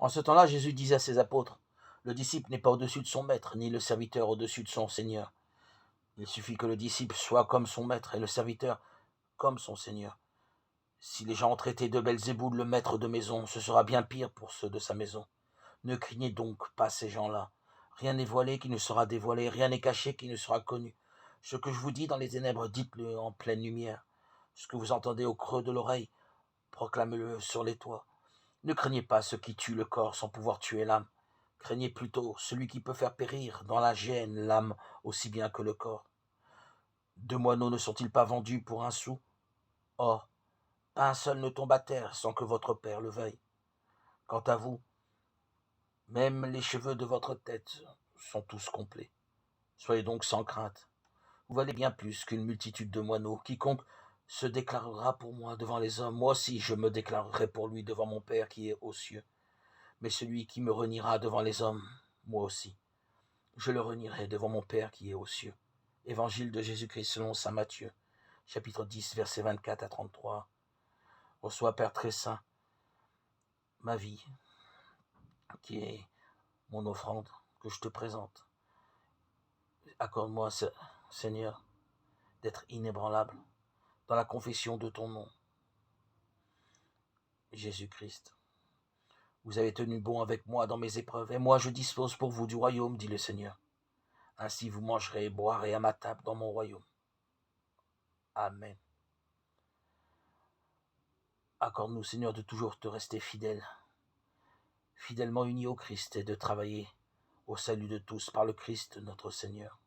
En ce temps-là, Jésus disait à ses apôtres, « Le disciple n'est pas au-dessus de son maître, ni le serviteur au-dessus de son Seigneur. Il suffit que le disciple soit comme son maître et le serviteur comme son Seigneur. Si les gens ont traité de Belzéboul le maître de maison, ce sera bien pire pour ceux de sa maison. Ne craignez donc pas ces gens-là. Rien n'est voilé qui ne sera dévoilé, rien n'est caché qui ne sera connu. Ce que je vous dis dans les ténèbres, dites-le en pleine lumière. Ce que vous entendez au creux de l'oreille, proclamez-le sur les toits. Ne craignez pas ceux qui tuent le corps sans pouvoir tuer l'âme. Craignez plutôt celui qui peut faire périr dans la géhenne l'âme aussi bien que le corps. 2 moineaux ne sont-ils pas vendus pour 1 sou? Or, pas un seul ne tombe à terre sans que votre Père le veuille. Quant à vous, même les cheveux de votre tête sont tous complets. Soyez donc sans crainte. Vous valez bien plus qu'une multitude de moineaux. Quiconque se déclarera pour moi devant les hommes, moi aussi je me déclarerai pour lui devant mon Père qui est aux cieux. Mais celui qui me reniera devant les hommes, moi aussi, je le renierai devant mon Père qui est aux cieux. Évangile de Jésus-Christ selon saint Matthieu, chapitre 10, versets 24 à 33. Reçois, Père très saint, ma vie, qui est mon offrande que je te présente. Accorde-moi, Seigneur, d'être inébranlable dans la confession de ton nom, Jésus-Christ. Vous avez tenu bon avec moi dans mes épreuves, et moi je dispose pour vous du royaume, dit le Seigneur. Ainsi vous mangerez et boirez à ma table dans mon royaume. Amen. Accorde-nous, Seigneur, de toujours te rester fidèle, fidèlement unis au Christ, et de travailler au salut de tous par le Christ notre Seigneur.